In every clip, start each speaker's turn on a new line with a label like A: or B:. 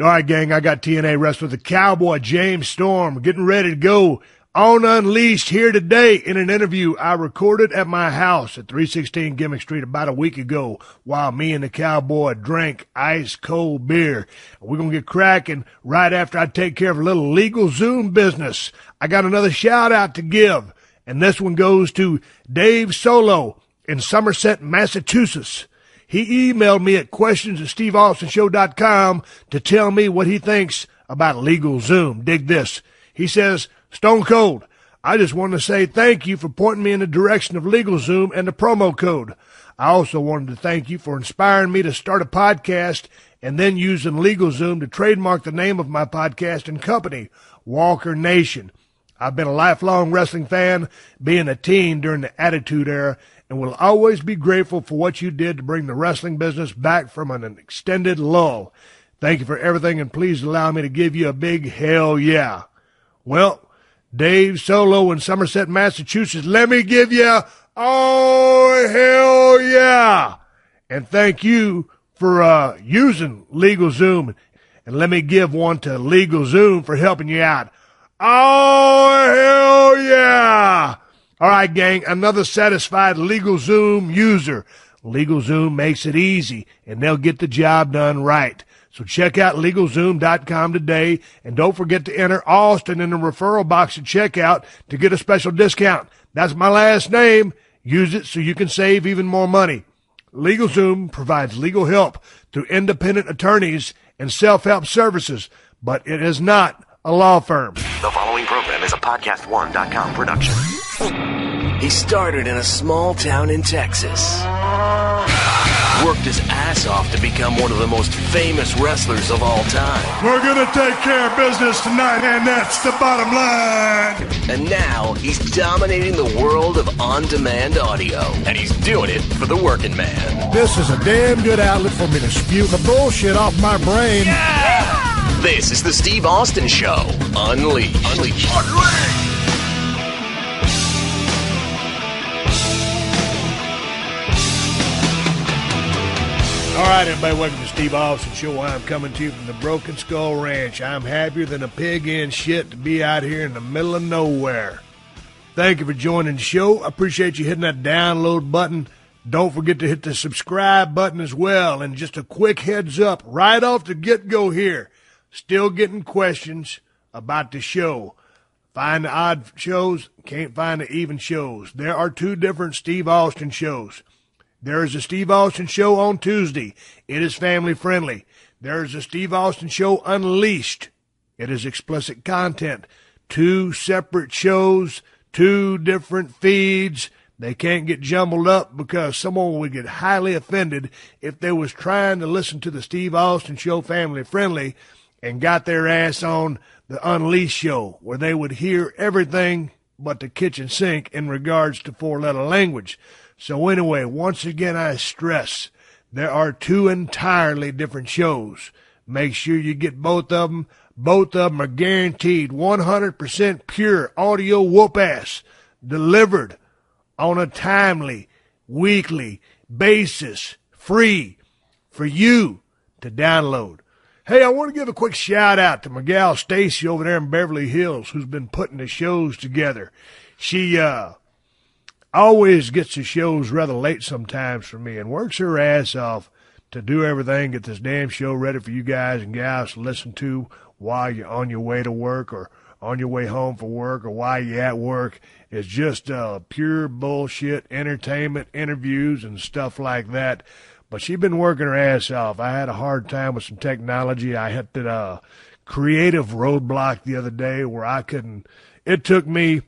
A: All right, gang, I got TNA wrestler the Cowboy James Storm getting ready to go on Unleashed here today in an interview I recorded at my house at 316 Gimmick Street about a week ago while me and the Cowboy drank ice cold beer. We're going to get cracking right after I take care of a little LegalZoom business. I got another shout out to give, and this one goes to Dave Solo in Somerset, Massachusetts. He emailed me at questions@steveaustonshow.com to tell me what he thinks about LegalZoom. Dig this. He says, Stone Cold, I just want to say thank you for pointing me in the direction of LegalZoom and the promo code. I also wanted to thank you for inspiring me to start a podcast and then using LegalZoom to trademark the name of my podcast and company, Walker Nation. I've been a lifelong wrestling fan, being a teen during the Attitude Era, and will always be grateful for what you did to bring the wrestling business back from an extended lull. Thank you for everything, and please allow me to give you a big hell yeah. Well, Dave Solo in Somerset, Massachusetts, let me give you oh hell yeah. And thank you for using LegalZoom. And let me give one to LegalZoom for helping you out. Oh hell yeah. All right, gang, another satisfied LegalZoom user. LegalZoom makes it easy, and they'll get the job done right. So check out LegalZoom.com today, and don't forget to enter Austin in the referral box at checkout to get a special discount. That's my last name. Use it so you can save even more money. LegalZoom provides legal help through independent attorneys and self-help services, but it is not a law firm.
B: The following program is a PodcastOne.com production.
C: He started in a small town in Texas. Worked his ass off to become one of the most famous wrestlers of all time.
A: We're going to take care of business tonight, and that's the bottom line.
C: And now he's dominating the world of on-demand audio. And he's doing it for the working man.
A: This is a damn good outlet for me to spew the bullshit off my brain.
C: Yeah! This is the Steve Austin Show. Unleashed. Unleashed.
A: All right, everybody, welcome to Steve Austin Show. I'm coming to you from the Broken Skull Ranch. I'm happier than a pig in shit to be out here in the middle of nowhere. Thank you for joining the show. I appreciate you hitting that download button. Don't forget to hit the subscribe button as well. And just a quick heads up, right off the get-go here, still getting questions about the show. Find the odd shows, can't find the even shows. There are two different Steve Austin shows. There is a Steve Austin Show on Tuesday. It is family friendly. There is a Steve Austin Show Unleashed. It is explicit content. Two separate shows, two different feeds. They can't get jumbled up because someone would get highly offended if they was trying to listen to the Steve Austin Show family friendly and got their ass on the Unleashed show where they would hear everything but the kitchen sink in regards to four-letter language. So anyway, once again, I stress, there are two entirely different shows. Make sure you get both of them. Both of them are guaranteed 100% pure audio whoop-ass, delivered on a timely, weekly basis, free for you to download. Hey, I want to give a quick shout-out to my gal Stacy over there in Beverly Hills, who's been putting the shows together. She, always gets the shows rather late sometimes for me and works her ass off to do everything, get this damn show ready for you guys and gals to listen to while you're on your way to work or on your way home from work or while you're at work. It's just pure bullshit entertainment, interviews and stuff like that. But she's been working her ass off. I had a hard time with some technology. I hit the creative roadblock the other day where I couldn't. It took me.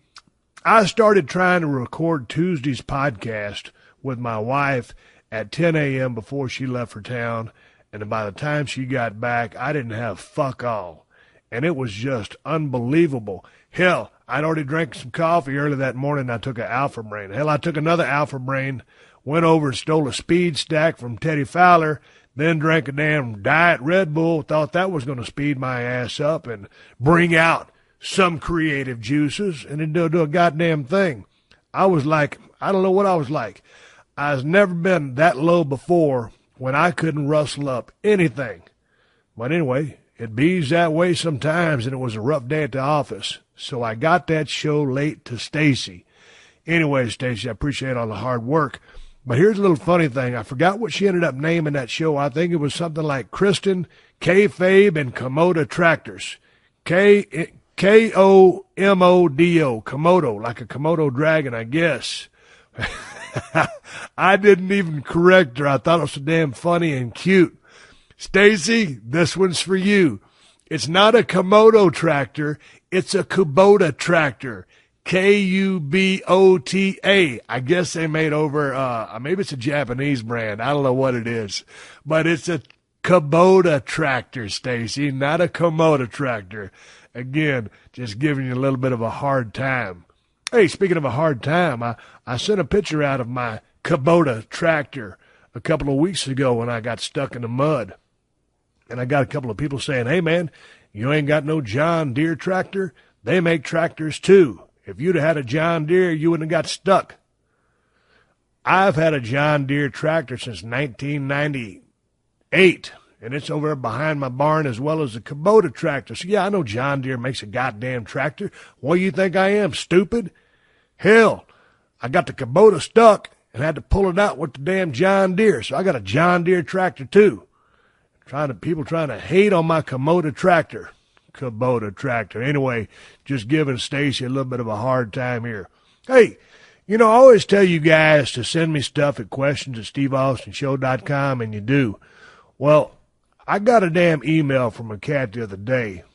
A: I started trying to record Tuesday's podcast with my wife at 10 a.m. before she left for town, and by the time she got back, I didn't have fuck all, and it was just unbelievable. Hell, I'd already drank some coffee early that morning, and I took an Alpha Brain. Hell, I took another Alpha Brain, went over and stole a Speed Stack from Teddy Fowler, then drank a damn Diet Red Bull, thought that was going to speed my ass up and bring out some creative juices, and it didn't do a goddamn thing. I was like, I don't know what I was like. I've never been that low before when I couldn't rustle up anything. But anyway, It bees that way sometimes, and it was a rough day at the office. So I got that show late to Stacy. Anyway, Stacy, I appreciate all the hard work. But here's a little funny thing. I forgot what she ended up naming that show. I think it was something like Kristen, Kayfabe, and Komodo Tractors. Komodo, Komodo, like a Komodo dragon, I guess. I didn't even correct her. I thought it was so damn funny and cute. Stacy, this one's for you. It's not a Komodo tractor. It's a Kubota tractor. Kubota. I guess they made over, maybe it's a Japanese brand. I don't know what it is. But it's a Kubota tractor, Stacy, not a Komodo tractor. Again, just giving you a little bit of a hard time. Hey, speaking of a hard time, I sent a picture out of my Kubota tractor a couple of weeks ago when I got stuck in the mud. And I got a couple of people saying, hey, man, you ain't got no John Deere tractor? They make tractors, too. If you'd have had a John Deere, you wouldn't have got stuck. I've had a John Deere tractor since 1998, and it's over behind my barn as well as the Kubota tractor. So, yeah, I know John Deere makes a goddamn tractor. What do you think I am, stupid? Hell, I got the Kubota stuck and had to pull it out with the damn John Deere. So I got a John Deere tractor, too. People trying to hate on my Kubota tractor. Anyway, just giving Stacy a little bit of a hard time here. Hey, I always tell you guys to send me stuff at questions@steveaustonshow.com, and you do. Well, I got a damn email from a cat the other day,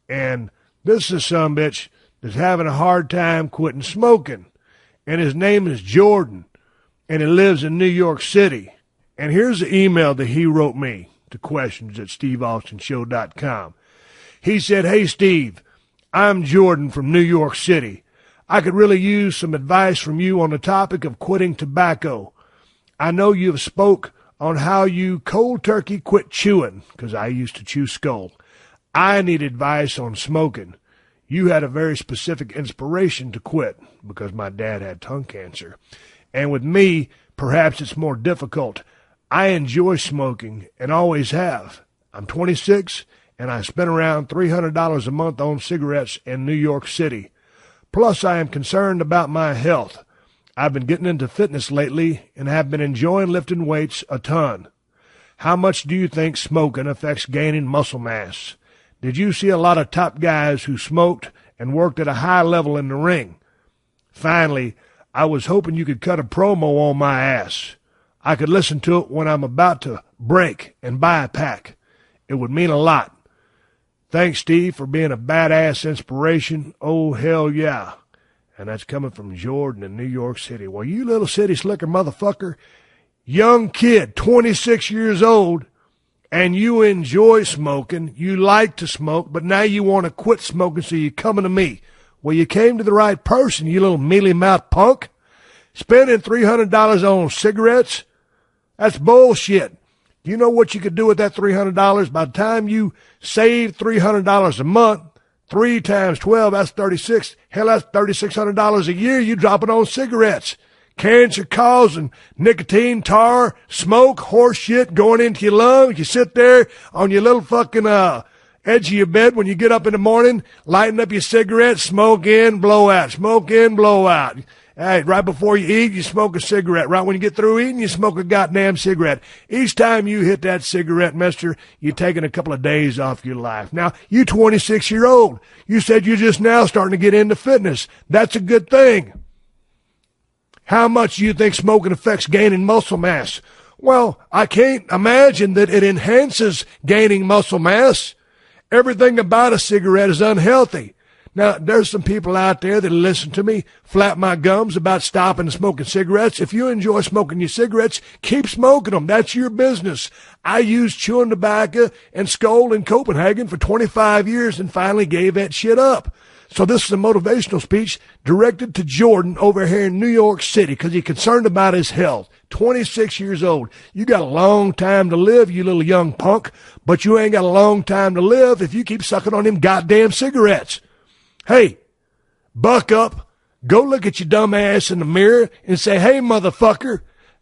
A: and this is some bitch that's having a hard time quitting smoking, and his name is Jordan, and he lives in New York City. And here's the email that he wrote me to questions@steveaustonshow.com. He said, hey, Steve, I'm Jordan from New York City. I could really use some advice from you on the topic of quitting tobacco. I know you have spoke on how you cold turkey quit chewing, because I used to chew skull. I need advice on smoking. You had a very specific inspiration to quit, because my dad had tongue cancer. And with me, perhaps it's more difficult. I enjoy smoking and always have. I'm 26, and I spend around $300 a month on cigarettes in New York City. Plus, I am concerned about my health. I've been getting into fitness lately and have been enjoying lifting weights a ton. How much do you think smoking affects gaining muscle mass? Did you see a lot of top guys who smoked and worked at a high level in the ring? Finally, I was hoping you could cut a promo on my ass. I could listen to it when I'm about to break and buy a pack. It would mean a lot. Thanks, Steve, for being a badass inspiration. Oh, hell yeah. And that's coming from Jordan in New York City. Well, you little city slicker motherfucker, young kid, 26 years old, and you enjoy smoking. You like to smoke, but now you want to quit smoking, so you're coming to me. Well, you came to the right person, you little mealy-mouthed punk. Spending $300 on cigarettes? That's bullshit. You know what you could do with that $300? By the time you save $300 a month, 3 times 12, that's 36. Hell, that's $3,600 a year you dropping on cigarettes. Cancer-causing, nicotine, tar, smoke, horse shit going into your lungs. You sit there on your little fucking edge of your bed when you get up in the morning, lighting up your cigarette, smoke in, blow out, smoke in, blow out. Hey, right before you eat, you smoke a cigarette. Right when you get through eating, you smoke a goddamn cigarette. Each time you hit that cigarette, mister, you're taking a couple of days off your life. Now, you 26-year-old. You said you're just now starting to get into fitness. That's a good thing. How much do you think smoking affects gaining muscle mass? Well, I can't imagine that it enhances gaining muscle mass. Everything about a cigarette is unhealthy. Now, there's some people out there that listen to me flap my gums about stopping smoking cigarettes. If you enjoy smoking your cigarettes, keep smoking them. That's your business. I used chewing tobacco and Skoal in Copenhagen for 25 years and finally gave that shit up. So this is a motivational speech directed to Jordan over here in New York City because he's concerned about his health. 26 years old. You got a long time to live, you little young punk, but you ain't got a long time to live if you keep sucking on them goddamn cigarettes. Hey, buck up, go look at your dumb ass in the mirror and say, hey, motherfucker,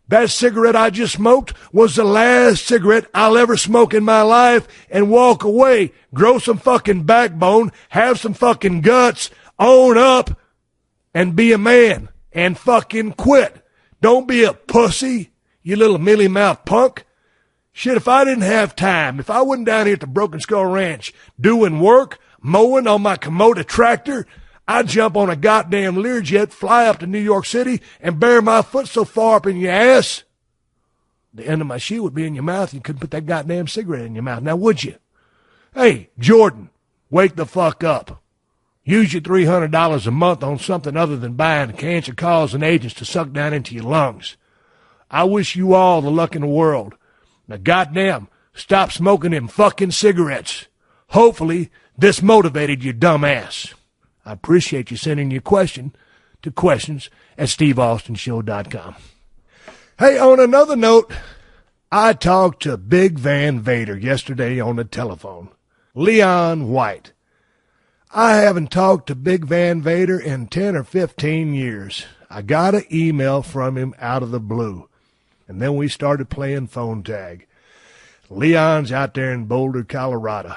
A: That cigarette I just smoked was the last cigarette I'll ever smoke in my life, and walk away. Grow some fucking backbone, have some fucking guts, own up, and be a man, and fucking quit. Don't be a pussy, you little mealy-mouthed punk. Shit, if I didn't have time, if I wasn't down here at the Broken Skull Ranch doing work, mowing on my Komodo tractor, I'd jump on a goddamn Learjet, fly up to New York City, and bury my foot so far up in your ass, the end of my shoe would be in your mouth, and you couldn't put that goddamn cigarette in your mouth. Now, would you? Hey, Jordan, wake the fuck up. Use your $300 a month on something other than buying cancer-causing agents to suck down into your lungs. I wish you all the luck in the world. Now, goddamn, stop smoking them fucking cigarettes. Hopefully, this motivated your dumb ass. I appreciate you sending your question to questions@steveaustenshow.com. Hey, on another note, I talked to Big Van Vader yesterday on the telephone. Leon White. I haven't talked to Big Van Vader in 10 or 15 years. I got an email from him out of the blue, and then we started playing phone tag. Leon's out there in Boulder, Colorado,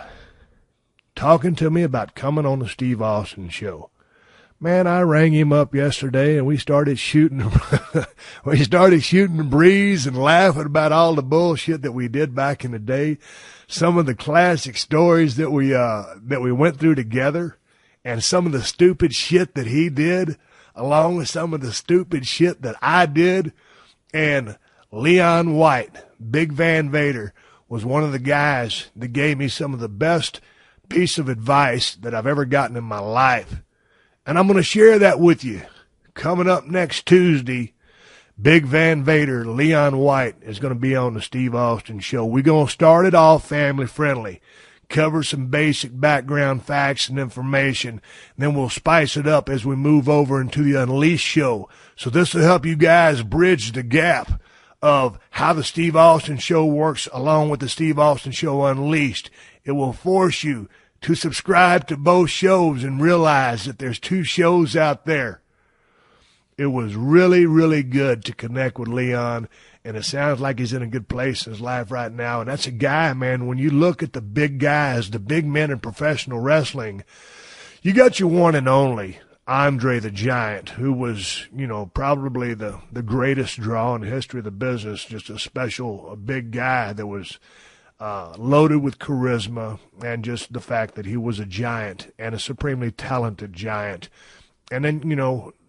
A: talking to me about coming on the Steve Austin Show. Man, I rang him up yesterday, and we started shooting the breeze and laughing about all the bullshit that we did back in the day, some of the classic stories that we went through together, and some of the stupid shit that he did, along with some of the stupid shit that I did. And Leon White, Big Van Vader, was one of the guys that gave me some of the best piece of advice that I've ever gotten in my life. And I'm going to share that with you. Coming up next Tuesday, Big Van Vader, Leon White, is going to be on the Steve Austin Show. We're going to start it off family friendly, cover some basic background facts and information, and then we'll spice it up as we move over into the Unleashed Show. So this will help you guys bridge the gap of how the Steve Austin Show works along with the Steve Austin Show Unleashed. It will force you to subscribe to both shows and realize that there's two shows out there. It was really, really good to connect with Leon, and it sounds like he's in a good place in his life right now. And that's a guy, man, when you look at the big guys, the big men in professional wrestling, you got your one and only Andre the Giant, who was, probably the greatest draw in the history of the business, just a big guy that was loaded with charisma, and just the fact that he was a giant and a supremely talented giant. And then,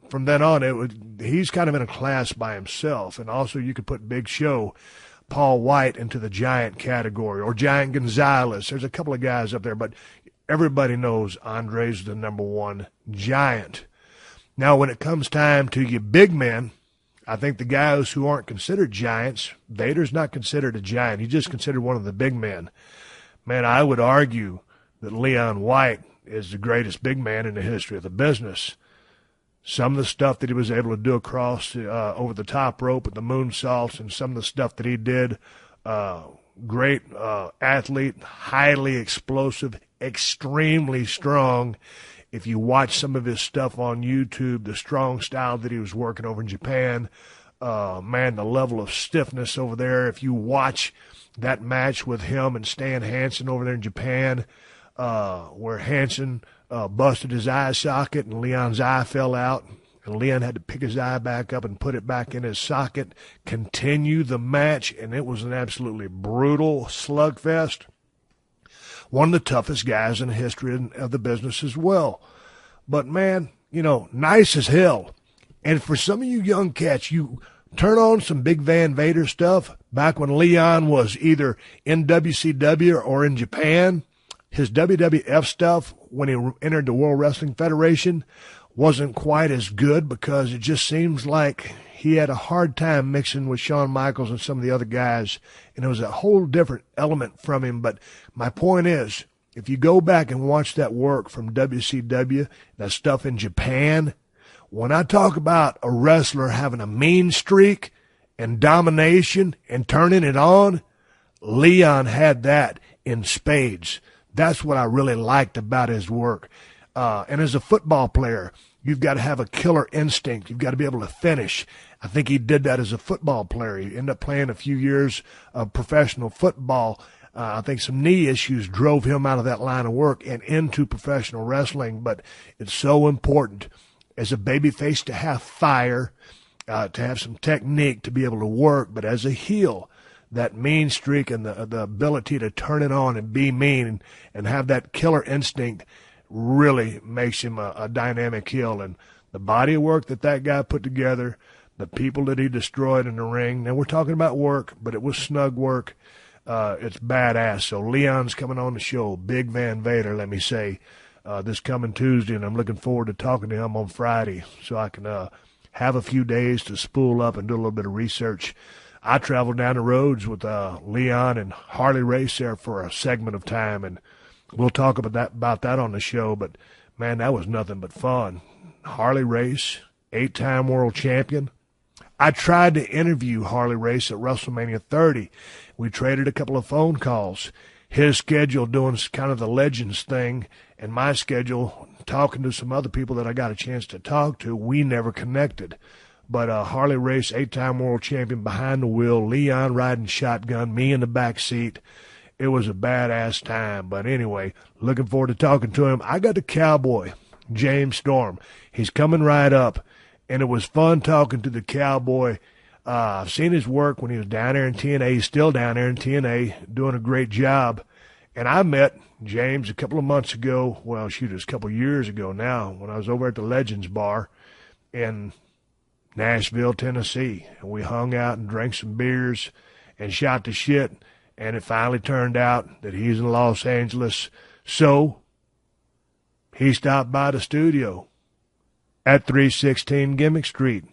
A: from then on, he's kind of in a class by himself. And also you could put Big Show, Paul White, into the giant category, or Giant Gonzalez. There's a couple of guys up there, but everybody knows Andre's the number one giant. Now, when it comes time to your big men, I think the guys who aren't considered giants, Vader's not considered a giant. He's just considered one of the big men. Man, I would argue that Leon White is the greatest big man in the history of the business. Some of the stuff that he was able to do across over the top rope with the moonsaults, and some of the stuff that he did, great athlete, highly explosive, extremely strong. If you watch some of his stuff on YouTube, the strong style that he was working over in Japan, man, the level of stiffness over there. If you watch that match with him and Stan Hansen over there in Japan, where Hansen busted his eye socket and Leon's eye fell out, and Leon had to pick his eye back up and put it back in his socket, continue the match, and it was an absolutely brutal slugfest. One of the toughest guys in the history of the business as well. But, man, nice as hell. And for some of you young cats, you turn on some Big Van Vader stuff back when Leon was either in WCW or in Japan. His WWF stuff, when he entered the World Wrestling Federation, wasn't quite as good, because it just seems like he had a hard time mixing with Shawn Michaels and some of the other guys, and it was a whole different element from him. But my point is, if you go back and watch that work from WCW, that stuff in Japan, when I talk about a wrestler having a mean streak and domination and turning it on, Leon had that in spades. That's what I really liked about his work. And as a football player, You've got to have a killer instinct. You've got to be able to finish. I think he did that as a football player. He ended up playing a few years of professional football. I think some knee issues drove him out of that line of work and into professional wrestling. But it's so important as a babyface to have fire, to have some technique, to be able to work. But as a heel, that mean streak and the ability to turn it on and be mean and have that killer instinct really makes him a dynamic heel. And the body of work that guy put together, the people that he destroyed in the ring. Now, we're talking about work, but it was snug work. It's badass. So Leon's coming on the show, Big Van Vader, let me say, this coming Tuesday, and I'm looking forward to talking to him on Friday so I can have a few days to spool up and do a little bit of research. I traveled down the roads with Leon and Harley Race there for a segment of time, and we'll talk about that on the show. But, man, that was nothing but fun. Harley Race, 8-time world champion. I tried to interview Harley Race at WrestleMania 30. We traded a couple of phone calls. His schedule doing kind of the Legends thing, and my schedule talking to some other people that I got a chance to talk to. We never connected. But Harley Race, 8-time world champion behind the wheel, Leon riding shotgun, me in the back seat. It was a badass time. But anyway, looking forward to talking to him. I got the Cowboy, James Storm. He's coming right up, and it was fun talking to the Cowboy. I've seen his work when he was down there in TNA. He's still down there in TNA, doing a great job. And I met James a couple of months ago. Well, shoot, it was a couple of years ago now when I was over at the Legends Bar in Nashville, Tennessee. And we hung out and drank some beers and shot the shit. And it finally turned out that he's in Los Angeles. So he stopped by the studio at 316 Gimmick Street.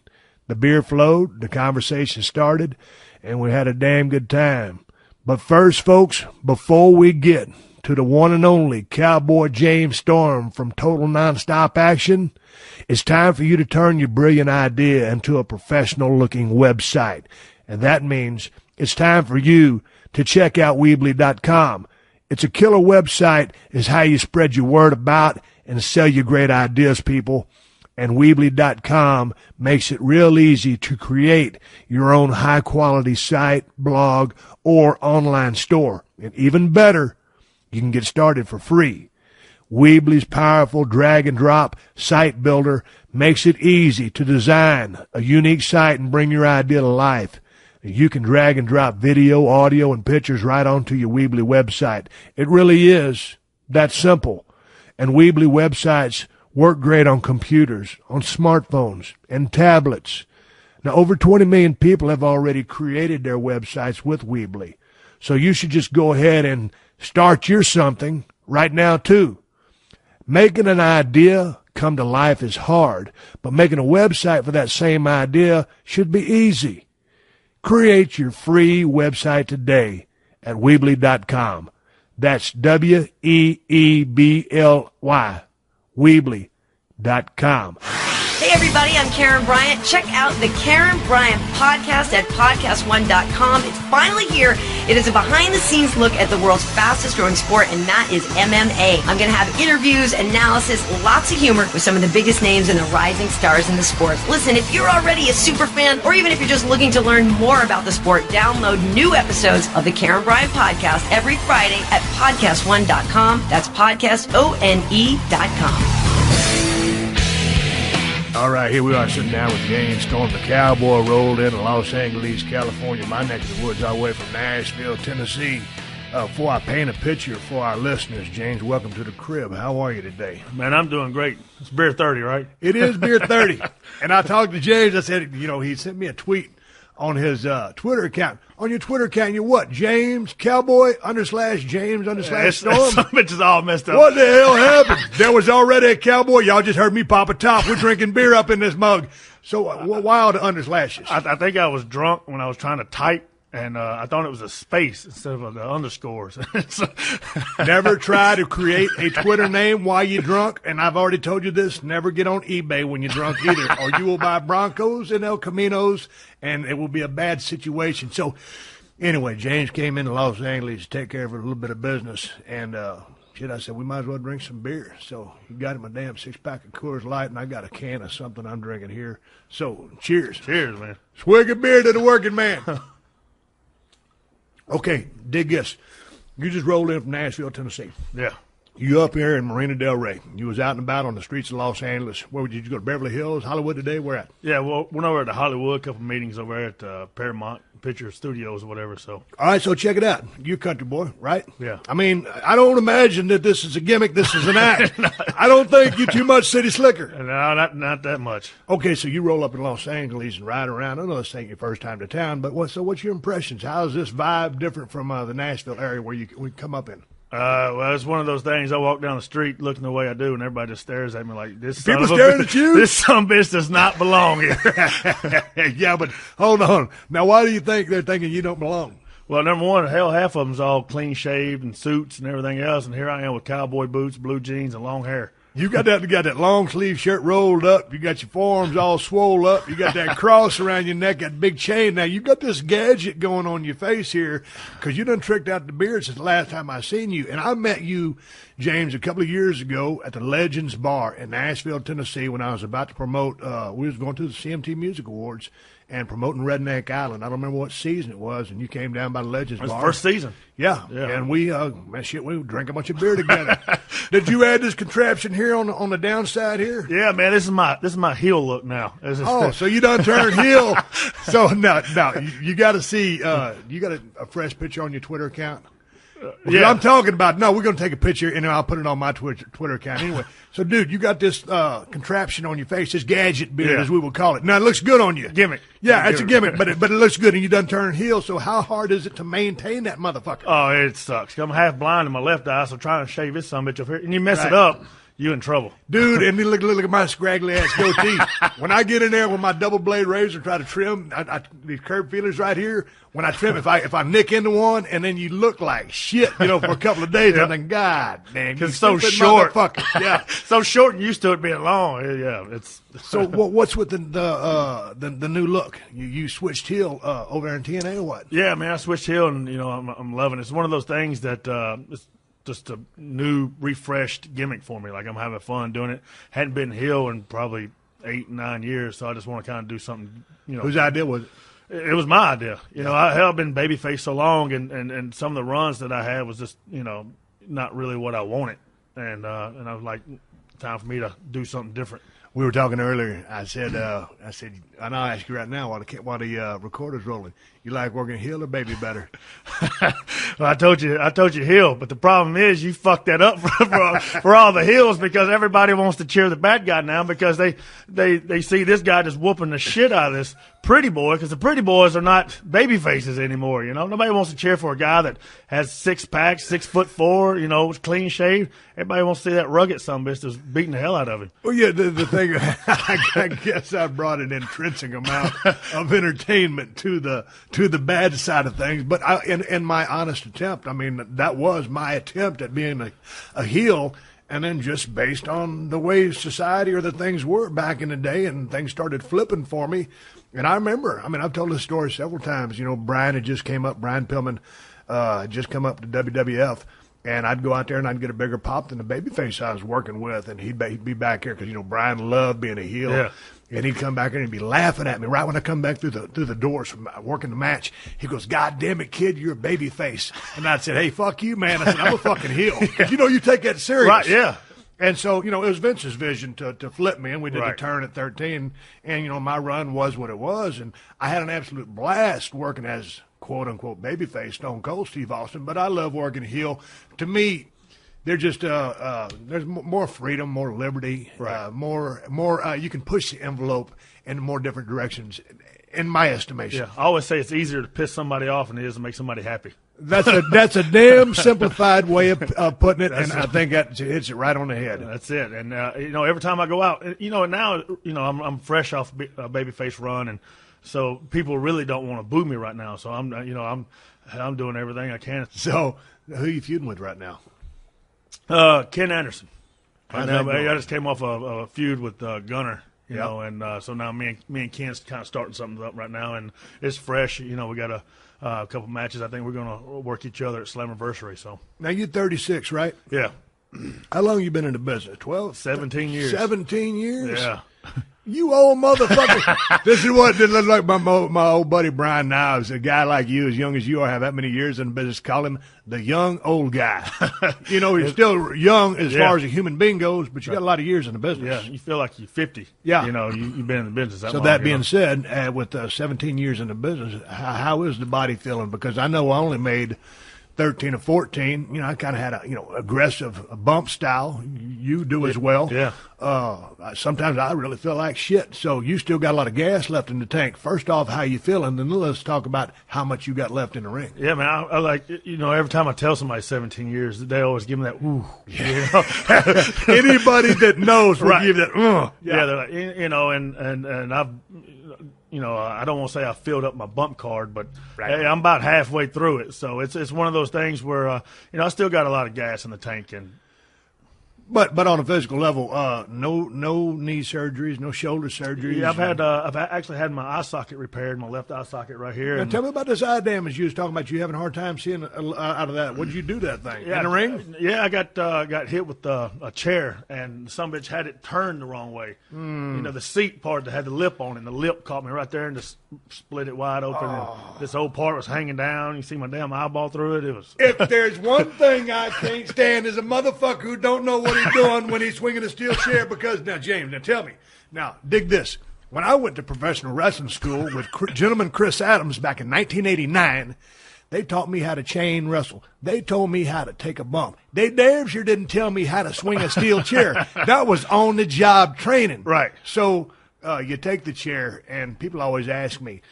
A: The beer flowed, the conversation started, and we had a damn good time. But first, folks, before we get to the one and only Cowboy James Storm from Total Nonstop Action, it's time for you to turn your brilliant idea into a professional-looking website. And that means it's time for you to check out Weebly.com. It's a killer website. It's how you spread your word about and sell your great ideas, people. And Weebly.com makes it real easy to create your own high-quality site, blog, or online store. And even better, you can get started for free. Weebly's powerful drag-and-drop site builder makes it easy to design a unique site and bring your idea to life. You can drag and drop video, audio, and pictures right onto your Weebly website. It really is that simple. And Weebly websites work great on computers, on smartphones, and tablets. Now, over 20 million people have already created their websites with Weebly. So you should just go ahead and start your something right now, too. Making an idea come to life is hard, but making a website for that same idea should be easy. Create your free website today at Weebly.com. That's Weebly. Weebly.com.
D: Hey everybody, I'm Karen Bryant. Check out the Karen Bryant podcast at podcast1.com. It's finally here. It is a behind-the-scenes look at the world's fastest-growing sport, and that is MMA. I'm going to have interviews, analysis, lots of humor with some of the biggest names and the rising stars in the sport. Listen, if you're already a super fan, or even if you're just looking to learn more about the sport, download new episodes of the Karen Bryant podcast every Friday at podcast1.com. That's podcastone.com.
A: All right, here we are sitting down with James Storm. The Cowboy rolled in Los Angeles, California, my neck of the woods, all the way from Nashville, Tennessee. Before I paint a picture for our listeners, James, welcome to the crib. How are you today?
E: Man, I'm doing great. It's Beer 30, right?
A: It is Beer 30. And I talked to James. I said, he sent me a tweet on his Twitter account. On your Twitter account, you're what? James Cowboy / Storm?
E: Some bitches all messed up.
A: What the hell happened? There was already a Cowboy. Y'all just heard me pop a top. We're drinking beer up in this mug. So why all the underslashes?
E: I think I was drunk when I was trying to type, and I thought it was a space instead of the underscores.
A: Never try to create a Twitter name while you're drunk, and I've already told you this, never get on eBay when you're drunk either, or you will buy Broncos and El Caminos, and it will be a bad situation. So anyway, James came into Los Angeles to take care of a little bit of business, and shit, I said, we might as well drink some beer. So he got him a damn 6-pack of Coors Light, and I got a can of something I'm drinking here. So cheers.
E: Cheers, man.
A: Swig of beer to the working man. Okay, dig this. You just rolled in from Nashville, Tennessee.
E: Yeah.
A: You up here in Marina Del Rey. You was out and about on the streets of Los Angeles. Where did you go? To Beverly Hills, Hollywood today? Where at?
E: Yeah, well, went over to Hollywood, a couple meetings over there at Paramount Picture Studios or whatever. So,
A: all right, so check it out. You're a country boy, right?
E: Yeah.
A: I mean, I don't imagine that this is a gimmick. This is an act. I don't think you too much city slicker.
E: No, not that much.
A: Okay, so you roll up in Los Angeles and ride around. I know this ain't your first time to town, but what's your impressions? How is this vibe different from the Nashville area where we come up in?
E: Well, it's one of those things. I walk down the street looking the way I do, and everybody just stares at me like this.
A: People staring at you?
E: This son of a bitch does not belong here.
A: Yeah, but hold on. Now, why do you think they're thinking you don't belong?
E: Well, number one, hell, half of them's all clean shaved and suits and everything else, and here I am with cowboy boots, blue jeans, and long hair.
A: You got that long sleeve shirt rolled up. You got your forearms all swole up. You got that cross around your neck, that big chain. Now, you got this gadget going on your face here because you done tricked out the beard since the last time I seen you. And I met you, James, a couple of years ago at the Legends Bar in Nashville, Tennessee, when I was about to promote. We was going to the CMT Music Awards and promoting Redneck Island. I don't remember what season it was, and you came down by the Legends Bar.
E: It was the first season.
A: Yeah. And we would drink a bunch of beer together. Did you add this contraption here on the downside here?
E: Yeah, man, this is my heel look now.
A: So you done turned heel. So no, you got to see. You got a fresh picture on your Twitter account.
E: Yeah,
A: I'm talking about. No, we're going to take a picture and I'll put it on my Twitter account anyway. So, dude, you got this contraption on your face, this gadget beard, as we would call it. Now, it looks good on you.
E: Gimmick.
A: Yeah, it's a gimmick, but it looks good, and you done turned heel. So, how hard is it to maintain that motherfucker?
E: Oh, it sucks. I'm half blind in my left eye, so trying to shave this son of a bitch up here, and you mess it up, you in trouble.
A: Dude, and then look at my scraggly ass goatee. When I get in there with my double blade razor, try to trim these curb feelers right here. When I trim, if I nick into one, and then you look like shit, for a couple of days, I think, God damn,
E: because it's so short.
A: Yeah,
E: so short and used to it being long. Yeah, it's.
A: So what's with the new look? You switched heel over there in TNA or what?
E: Yeah, man, I switched heel, and I'm loving it. It's one of those things that it's just a new, refreshed gimmick for me. Like, I'm having fun doing it. Hadn't been heel in probably 8-9 years, so I just want to kind of do something.
A: Whose idea was it?
E: It was my idea. I've been babyface so long, and some of the runs that I had was just, not really what I wanted. And I was like, time for me to do something different.
A: We were talking earlier. I said, and I'll ask you right now while the recorder's rolling. You like working heel or baby better?
E: Well, I told you heel, but the problem is you fucked that up for all the heels because everybody wants to cheer the bad guy now because they see this guy just whooping the shit out of this pretty boy because the pretty boys are not baby faces anymore. Nobody wants to cheer for a guy that has 6 packs, 6'4", clean shaved. Everybody wants to see that rugged sumbitch that's beating the hell out of him.
A: Well, yeah, the thing, I guess I brought an intrinsic amount of entertainment to the bad side of things, but in my honest attempt, I mean, that was my attempt at being a heel, and then just based on the way society or the things were back in the day, and things started flipping for me. And I remember, I've told this story several times. Brian had just came up, Brian Pillman had just come up to WWF, and I'd go out there and I'd get a bigger pop than the babyface I was working with, and he'd be back here because Brian loved being a heel. Yeah. And he'd come back in and be laughing at me right when I come back through the doors from working the match. He goes, "God damn it, kid, you're a baby face." And I said, "Hey, fuck you, man." I said, "I'm a fucking heel." Because, you take that serious.
E: Right, yeah.
A: And so, it was Vince's vision to flip me, and we did the turn at 13. And, my run was what it was. And I had an absolute blast working as, quote-unquote, babyface Stone Cold Steve Austin. But I love working heel. To me, they're just there's more freedom, more liberty, more. You can push the envelope in more different directions, in my estimation.
E: Yeah, I always say it's easier to piss somebody off than it is to make somebody happy.
A: That's a damn simplified way of putting it, and I think that hits it right on the head.
E: That's it. And every time I go out, and now I'm fresh off a babyface run, and so people really don't want to boo me right now. So I'm doing everything I can.
A: So who are you feuding with right now?
E: Ken Anderson. I just came off a feud with Gunner, and so now me and Ken's kind of starting something up right now, and it's fresh. We got a couple matches. I think we're going to work each other at Slammiversary. So
A: now you're 36, right?
E: Yeah.
A: How long you been in the business? 12?
E: 17 years.
A: 17 years?
E: Yeah.
A: You old motherfucker. This is what it looked like. My old buddy Brian Knives, a guy like you, as young as you are, have that many years in the business, call him the young old guy. You know, he's still young as far as a human being goes, but you got a lot of years in the business.
E: Yeah, you feel like you're 50.
A: Yeah.
E: You know, you've been in the business that
A: So
E: long,
A: that being said, with 17 years in the business, how is the body feeling? Because I know I only made 13 or 14. You know, I kind of had a, aggressive bump style. You do as well.
E: Yeah.
A: Sometimes I really feel like shit. So you still got a lot of gas left in the tank. First off, how you feeling? Then let's talk about how much you got left in the ring.
E: Yeah, man. I like, every time I tell somebody 17 years, they always give me that, ooh.
A: Anybody that knows will give that,
E: Yeah, they're like, and I've, I don't want to say I filled up my bump card, but hey, I'm about halfway through it. So it's one of those things where, I still got a lot of gas in the tank.
A: But on a physical level, no knee surgeries, no shoulder surgeries.
E: Yeah, I've actually had my eye socket repaired, my left eye socket right here.
A: Now, tell me about this eye damage you was talking about. You having a hard time seeing out of that. What did you do to that thing? In the ring?
E: Yeah, I got hit with a chair, and some bitch had it turned the wrong way. The seat part that had the lip on it, and the lip caught me right there and just split it wide open. And this old part was hanging down. You see my damn eyeball through it. It was.
A: If there's one thing I can't stand is a motherfucker who don't know what he's doing when he's swinging a steel chair. Because now, James, tell me. Now, dig this. When I went to professional wrestling school with gentleman Chris Adams back in 1989, they taught me how to chain wrestle. They told me how to take a bump. They damn sure didn't tell me how to swing a steel chair. That was on-the-job training.
E: Right.
A: So you take the chair, and people always ask me,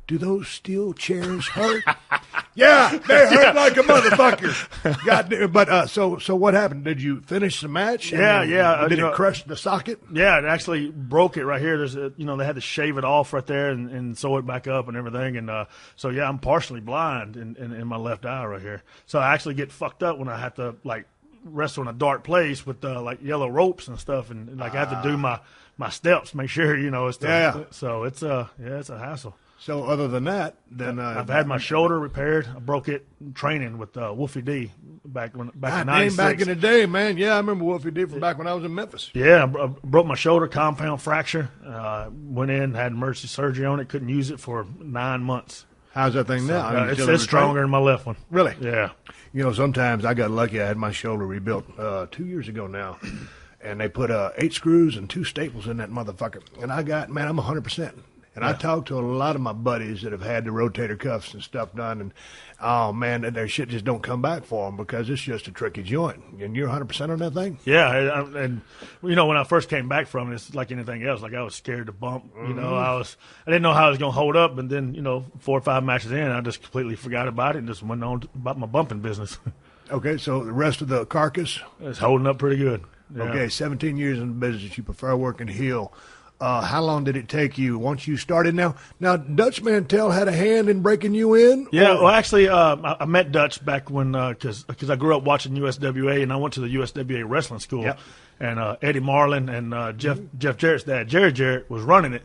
A: do those steel chairs hurt? Yeah, they hurt like a motherfucker. God, but so what happened? Did you finish the match?
E: Yeah.
A: Did it crush the socket?
E: Yeah, it actually broke it right here. There's they had to shave it off right there and sew it back up and everything. And so yeah, I'm partially blind in my left eye right here. So I actually get fucked up when I have to wrestle in a dark place with yellow ropes and stuff, and I have to do my steps, make sure it's So it's it's a hassle.
A: So other than that, then
E: I've had my shoulder repaired. I broke it training with Wolfie D back in '96.
A: Back in the day, man. Yeah, I remember Wolfie D from back when I was in Memphis.
E: Yeah, I broke my shoulder, compound fracture. Went in, had emergency surgery on it. Couldn't use it for 9 months.
A: How's that thing now?
E: It's stronger than my left one.
A: Really?
E: Yeah.
A: Sometimes I got lucky. I had my shoulder rebuilt 2 years ago now. And they put 8 screws and 2 staples in that motherfucker. And I'm 100%. And I talked to a lot of my buddies that have had the rotator cuffs and stuff done, and oh man, their shit just don't come back for them because it's just a tricky joint. And you're 100% on that thing?
E: Yeah, and when I first came back from it, it's like anything else. Like I was scared to bump. I didn't know how I was gonna hold up, and then 4 or 5 matches in, I just completely forgot about it and just went on about my bumping business.
A: Okay, so the rest of the carcass?
E: It's holding up pretty good. Yeah.
A: Okay, 17 years in the business. You prefer working heel. How long did it take you once you started? Now, Dutch Mantell had a hand in breaking you in?
E: Yeah, well, actually, I met Dutch back when, because I grew up watching USWA, and I went to the USWA wrestling school. Yep. And Eddie Marlin and Jeff Jarrett's dad, Jerry Jarrett, was running it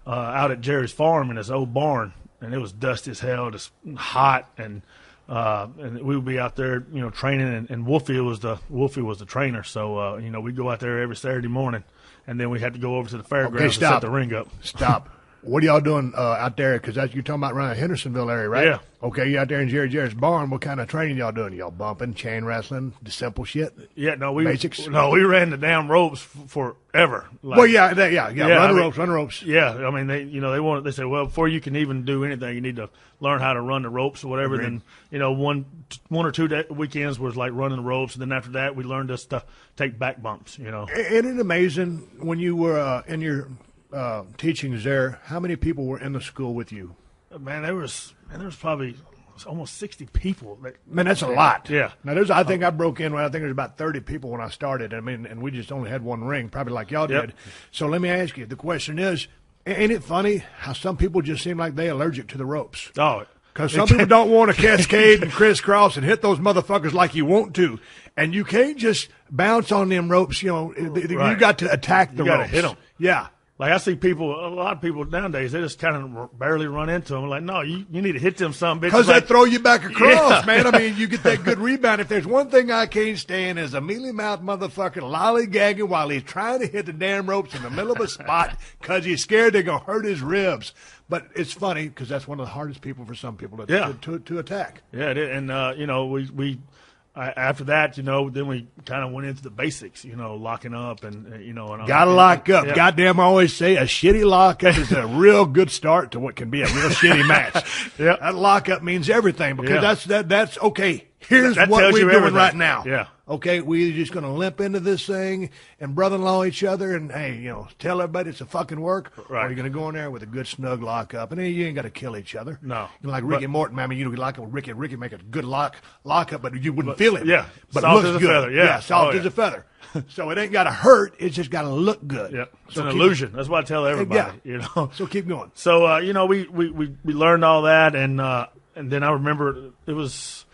E: out at Jerry's farm in his old barn, and it was dusty as hell, just hot, and we would be out there, training, and Wolfie was the trainer, so we'd go out there every Saturday morning. And then we had to go over to the fairgrounds and set the ring up.
A: Stop. What are y'all doing out there? Because you're talking about around the Hendersonville area, right?
E: Yeah.
A: Okay, you out there in Jerry Jarrett's barn. What kind of training y'all doing? Y'all bumping, chain wrestling, the simple shit?
E: Yeah,
A: basics?
E: No, we ran the damn ropes forever.
A: Run the ropes.
E: Yeah, I mean, they said, well, before you can even do anything, you need to learn how to run the ropes or whatever.
A: Agreed.
E: Then, one or two weekends was like running the ropes, and then after that, we learned just to take back bumps.
A: Isn't it amazing when you were in your teachings there, how many people were in the school with you?
E: Man, there was probably almost 60 people.
A: Man, that's a lot.
E: Yeah.
A: Now, I think I broke in when I think there was about 30 people when I started. I mean, and we just only had one ring, probably like y'all did. So let me ask you, the question is, ain't it funny how some people just seem like they're allergic to the ropes?
E: Oh,
A: because some people don't want to cascade and crisscross and hit those motherfuckers like you want to. And you can't just bounce on them ropes,
E: Right.
A: You got to attack the ropes.
E: You got to hit them.
A: Yeah.
E: Like I see a lot of people nowadays, they just kind of barely run into them. Like, no, you need to hit them some bitches.
A: Because
E: like,
A: they throw you back across,
E: Yeah.
A: man. I mean, you get that good rebound. If there's one thing I can't stand is a mealy-mouthed motherfucker lollygagging while he's trying to hit the damn ropes in the middle of a spot because he's scared they're going to hurt his ribs. But it's funny because that's one of the hardest people for some people to attack.
E: Yeah, it is. And, you know, after that, you know, then we kind of went into the basics, you know, locking up and, you know. And
A: Gotta lock up.
E: Yeah.
A: Goddamn, I always say a shitty lockup is a real good start to what can be a real shitty match.
E: Yeah.
A: That lockup means everything because
E: Yeah.
A: that's okay. Here's
E: That
A: what
E: tells
A: we're
E: you
A: doing
E: everything.
A: right now.
E: Yeah.
A: Okay, we're just going to limp into this thing and brother-in-law each other and, hey, you know, tell everybody it's a fucking work.
E: Right.
A: Or you're going to go in there with a good snug lockup. And then you ain't got to kill each other.
E: No.
A: You know, like Ricky Morton, I mean, you know, like Ricky make a good lockup, but you wouldn't feel it.
E: yeah.
A: But
E: Soft
A: it
E: as
A: looks
E: a
A: good.
E: feather, yeah.
A: Soft
E: Oh,
A: as
E: yeah.
A: a feather. So it ain't got to hurt. It's just got to look good.
E: Yeah. It's
A: So
E: an
A: keep-
E: illusion. That's what I tell everybody,
A: Yeah.
E: you know.
A: So keep going.
E: So, you know, we learned all that, and then I remember it was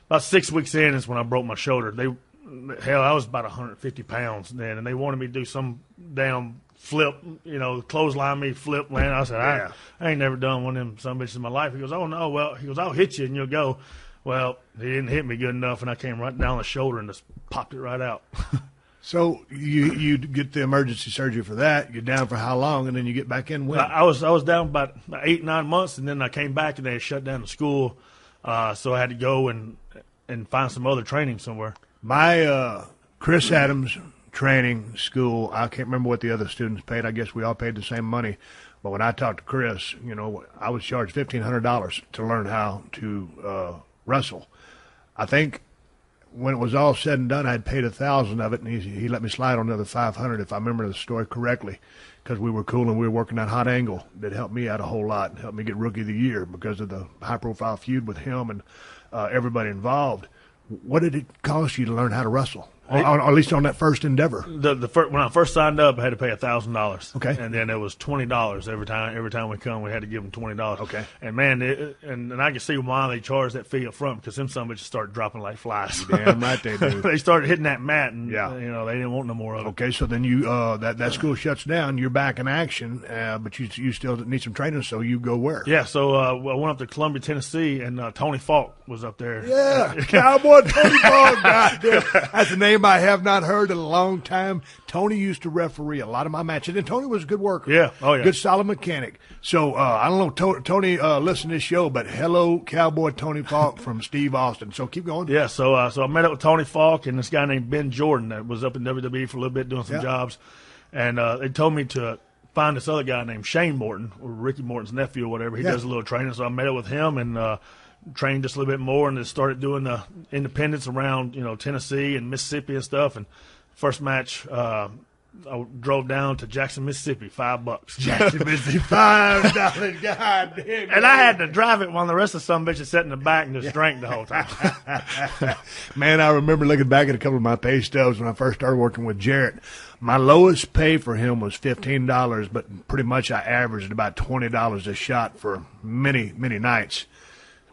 E: about 6 weeks in is when I broke my shoulder. I was about 150 pounds then, and they wanted me to do some damn flip, you know, clothesline me, flip, land. I said, I ain't never done one of them some bitches in my life. He goes, oh, no, well, I'll hit you, and you'll go. Well, he didn't hit me good enough, and I came right down the shoulder and just popped it right out.
A: So you get the emergency surgery for that. You're down for how long, and then you get back in when?
E: I was down about 8, 9 months, and then I came back, and they had shut down the school, so I had to go and find some other training somewhere.
A: My Chris Adams training school, I can't remember what the other students paid. I guess we all paid the same money. But when I talked to Chris, you know, I was charged $1,500 to learn how to wrestle. I think when it was all said and done, I'd paid $1,000 of it, and he let me slide on another $500 if I remember the story correctly, because we were cool and we were working that hot angle that helped me out a whole lot and helped me get Rookie of the Year because of the high-profile feud with him and everybody involved. What did it cost you to learn how to wrestle, or at least on that first endeavor?
E: When I first signed up, I had to pay $1,000.
A: Okay.
E: And then it was $20 every time. Every time we come, we had to give them $20.
A: Okay.
E: And man, and I can see why they charge that fee up front, because them some bitches started dropping like flies.
A: Damn right they do.
E: They started hitting that mat, and
A: Yeah.
E: you know, they didn't want no more of it.
A: Okay, so then you that school shuts down. You're back in action, but you still need some training. So you go where?
E: Yeah. So I went up to Columbia, Tennessee, and Tony Falk was up there.
A: Yeah, Cowboy Tony Falk. Goddamn, that's a name I have not heard in a long time. Tony used to referee a lot of my matches, and Tony was a good worker.
E: Yeah, oh yeah,
A: good solid mechanic. So I don't know, Tony, listen to this show, but hello, Cowboy Tony Falk from Steve Austin. So keep going.
E: Yeah, so I met up with Tony Falk and this guy named Ben Jordan that was up in WWE for a little bit doing some jobs, and they told me to find this other guy named Shane Morton, or Ricky Morton's nephew or whatever. He does a little training, so I met up with him and trained just a little bit more, and then started doing the independents around, you know, Tennessee and Mississippi and stuff. And first match, I drove down to Jackson, Mississippi, $5.
A: Jackson, Mississippi, $5. God damn.
E: And I had to drive it while the rest of some bitches sat in the back and just drank the whole time.
A: Man, I remember looking back at a couple of my pay stubs when I first started working with Jarrett. My lowest pay for him was $15, but pretty much I averaged about $20 a shot for many, many nights.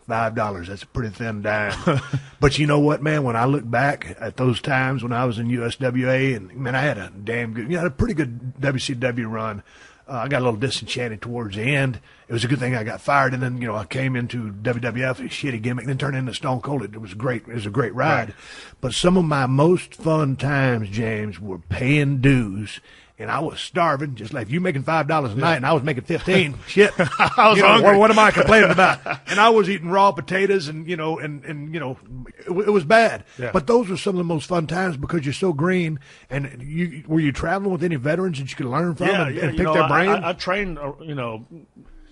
A: $5, that's a pretty thin dime. But you know what, man, when I look back at those times when I was in USWA, and man, I had a damn good, had a pretty good WCW run. I got a little disenchanted towards the end. It was a good thing I got fired, and then, you know, I came into WWF, a shitty gimmick, and then turned into Stone Cold. It was great. It was a great ride. Right. But some of my most fun times, James, were paying dues. And I was starving, just like you making $5 a night, and I was making 15. Shit,
E: I was hungry.
A: What am I complaining about? And I was eating raw potatoes, and you know, and you know, it was bad. Yeah. But those were some of the most fun times because you're so green. And were you traveling with any veterans that you could learn from and pick their brain?
E: I trained, you know,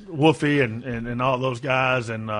E: Wolfie and all those guys, and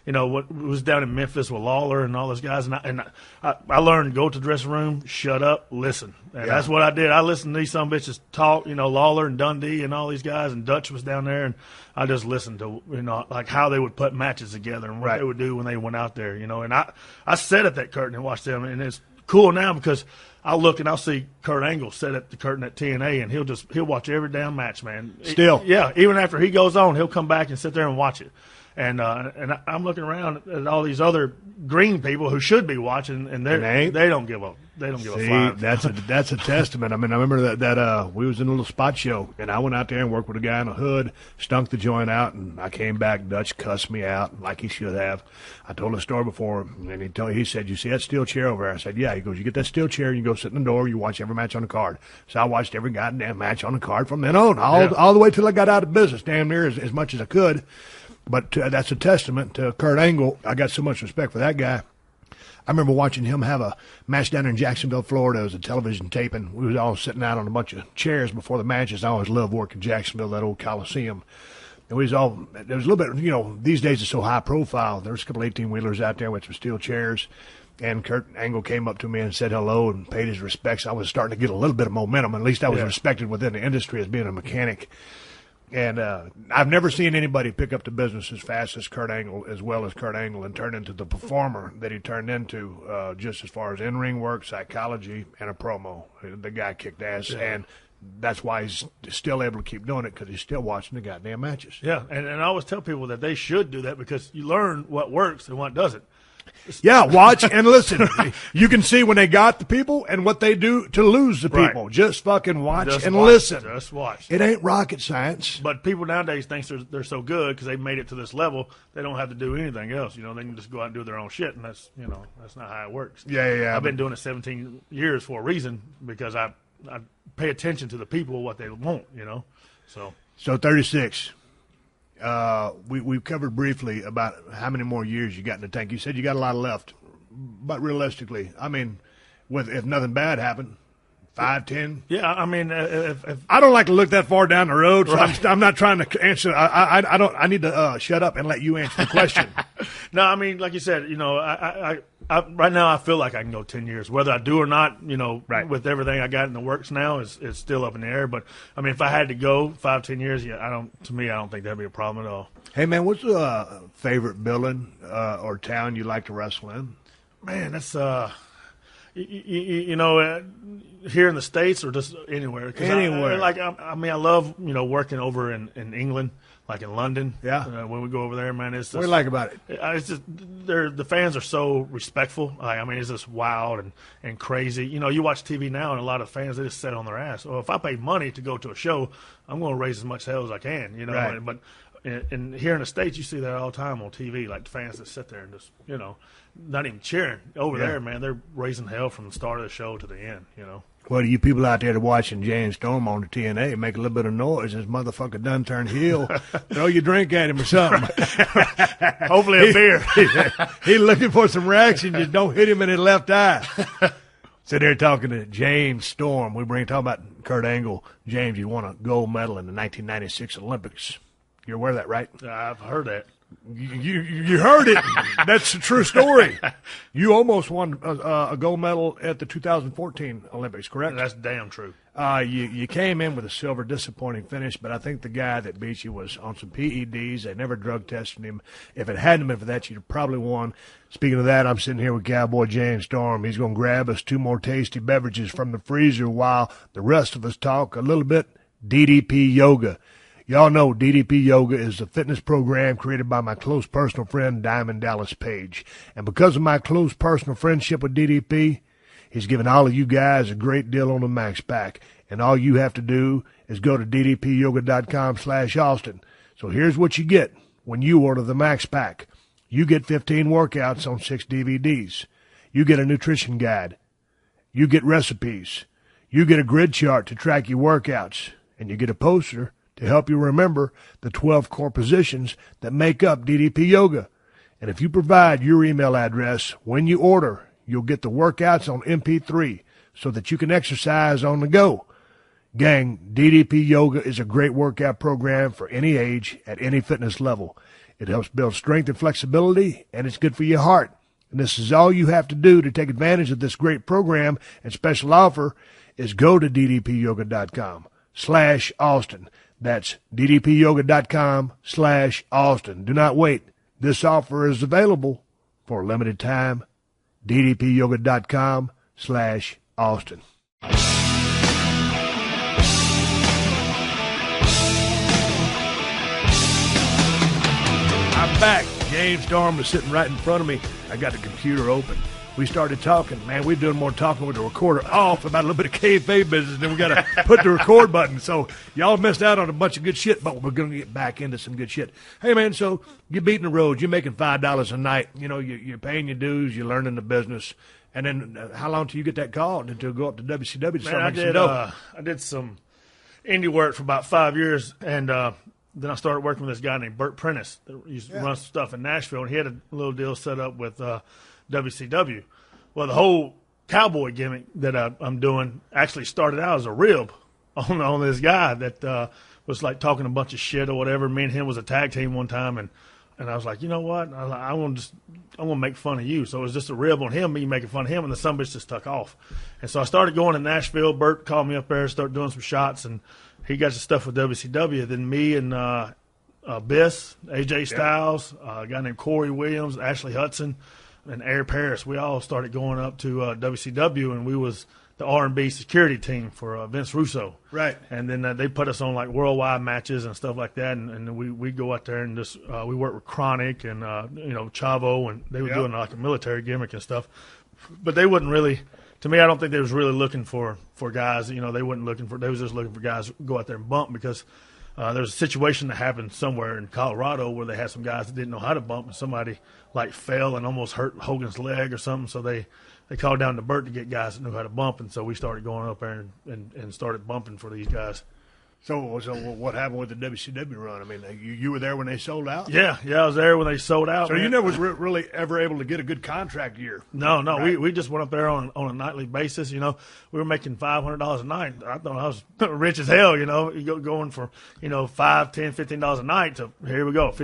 E: you know, what was down in Memphis with Lawler and all those guys, and I learned, go to the dressing room, shut up, listen, and that's what I did. I listened to these some bitches talk, you know, Lawler and Dundee and all these guys, and Dutch was down there, and I just listened to, you know, like how they would put matches together and what they would do when they went out there, you know, and I sat at that curtain and watched them, and it's cool now because I'll look and I'll see Kurt Angle sit at the curtain at TNA, and he'll watch every damn match, man.
A: Still.
E: Yeah, even after he goes on, he'll come back and sit there and watch it. And I'm looking around at all these other green people who should be watching, and they don't give up. They don't give a fuck.
A: That's a testament. I mean, I remember that we was in a little spot show, and I went out there and worked with a guy in a hood, stunk the joint out, and I came back. Dutch cussed me out like he should have. I told the story before, and he said, "You see that steel chair over there?" I said, "Yeah." He goes, "You get that steel chair, and you go sit in the door. You watch every match on the card." So I watched every goddamn match on the card from then on, all the way till I got out of business, damn near as much as I could. But that's a testament to Kurt Angle. I got so much respect for that guy. I remember watching him have a match down there in Jacksonville, Florida. It was a television taping. We was all sitting out on a bunch of chairs before the matches. I always loved working Jacksonville, that old Coliseum. And there was a little bit, these days it's so high profile. There was a couple 18-wheelers out there with some steel chairs. And Kurt Angle came up to me and said hello and paid his respects. I was starting to get a little bit of momentum. At least I was respected within the industry as being a mechanic. And I've never seen anybody pick up the business as fast as Kurt Angle, as well as Kurt Angle, and turn into the performer that he turned into, just as far as in-ring work, psychology, and a promo. The guy kicked ass, and that's why he's still able to keep doing it, because he's still watching the goddamn matches.
E: Yeah, and I always tell people that they should do that, because you learn what works and what doesn't.
A: Yeah, watch and listen. You can see when they got the people and what they do to lose the people.
E: Right.
A: Just fucking watch and listen.
E: Just watch.
A: It ain't rocket science.
E: But people nowadays think they're so good because they've made it to this level, they don't have to do anything else. They can just go out and do their own shit, and that's not how it works.
A: Yeah.
E: I've been doing it 17 years for a reason, because I pay attention to the people, what they want. So
A: 36. We've covered briefly about how many more years you got in the tank. You said you got a lot left, but realistically, I mean, if nothing bad happened, 5, 10.
E: Yeah, I mean, if
A: I don't like to look that far down the road, so I'm not trying to answer. I don't. I need to shut up and let you answer the question.
E: No, I mean, like you said, I right now I feel like I can go 10 years. Whether I do or not, with everything I got in the works now, is still up in the air. But I mean, if I had to go 5, 10 years, I don't think that'd be a problem at all.
A: Hey man, what's the favorite building or town you like to wrestle in?
E: Man, that's here in the States or just anywhere.
A: Anywhere.
E: I love working over in England. Like in London, when we go over there, man, it's just,
A: what do you like about it?
E: It's just the fans are so respectful. It's just wild and crazy. You watch TV now, and a lot of fans, they just sit on their ass. Well, if I pay money to go to a show, I'm going to raise as much hell as I can.
A: Right.
E: But and here in the States, you see that all the time on TV, like the fans that sit there and just not even cheering. Over there, man, they're raising hell from the start of the show to the end.
A: Well, you people out there that watching James Storm on the TNA, make a little bit of noise. This motherfucker done turned heel. Throw your drink at him or something.
E: Hopefully a beer.
A: He's looking for some reaction. Just don't hit him in his left eye. Sit there talking to James Storm. Talking about Kurt Angle. James, you won a gold medal in the 1996 Olympics. You're aware of that, right?
E: I've heard that.
A: You heard it. That's a true story. You almost won a gold medal at the 2014 Olympics, correct?
E: That's damn true.
A: You came in with a silver, disappointing finish, but I think the guy that beat you was on some PEDs. They never drug tested him. If it hadn't been for that, you'd have probably won. Speaking of that, I'm sitting here with Cowboy James Storm. He's going to grab us 2 more tasty beverages from the freezer while the rest of us talk a little bit DDP Yoga. Y'all know DDP Yoga is a fitness program created by my close personal friend, Diamond Dallas Page. And because of my close personal friendship with DDP, he's given all of you guys a great deal on the Max Pack. And all you have to do is go to ddpyoga.com/Austin. So here's what you get when you order the Max Pack. You get 15 workouts on 6 DVDs. You get a nutrition guide. You get recipes. You get a grid chart to track your workouts. And you get a poster to help you remember the 12 core positions that make up DDP Yoga. And if you provide your email address when you order, you'll get the workouts on MP3 so that you can exercise on the go. Gang, DDP Yoga is a great workout program for any age at any fitness level. It helps build strength and flexibility, and it's good for your heart. And this is all you have to do to take advantage of this great program and special offer is go to ddpyoga.com/Austin. That's ddpyoga.com/Austin. Do not wait. This offer is available for a limited time. ddpyoga.com/Austin. back. James Storm was sitting right in front of me. I got the computer open. We started talking. Man, we're doing more talking with the recorder off about a little bit of kayfabe business, and we got to put the record button. So y'all missed out on a bunch of good shit, but we're going to get back into some good shit. Hey, man, so you're beating the road. You're making $5 a night. You know, you're paying your dues. You're learning the business. And then how long till you get that call and to go up to WCW to start making some dough?
E: I did some indie work for about 5 years, and then I started working with this guy named Bert Prentice that used to run some stuff in Nashville, and he had a little deal set up with WCW. Well, the whole cowboy gimmick that I'm doing actually started out as a rib on this guy that was like talking a bunch of shit or whatever. Me and him was a tag team one time, and I was like, you know what? I want to make fun of you. So it was just a rib on him, me making fun of him, and the son bitch just took off. And so I started going to Nashville. Bert called me up there, started doing some shots, and he got some stuff with WCW. Then me and Biss, AJ Styles, a guy named Corey Williams, Ashley Hudson, and Air Paris, we all started going up to WCW, and we was the R&B security team for Vince Russo.
A: Right.
E: And then they put us on like worldwide matches and stuff like that, and we go out there and just we work with Chronic and Chavo, and they were doing like a military gimmick and stuff. But they wouldn't really, to me, I don't think they was really looking for guys. You know, they wasn't looking for. They was just looking for guys to go out there and bump because there was a situation that happened somewhere in Colorado where they had some guys that didn't know how to bump, and somebody like fell and almost hurt Hogan's leg or something. So they called down to Bert to get guys that knew how to bump, and so we started going up there and started bumping for these guys.
A: So what happened with the WCW run? I mean, you were there when they sold out?
E: Yeah, I was there when they sold out.
A: So you never was really ever able to get a good contract year?
E: No,
A: right.
E: we just went up there on a nightly basis. You know, we were making $500 a night. I thought I was rich as hell. You know, going for $5, $10, $15 a night to here we go, $1,500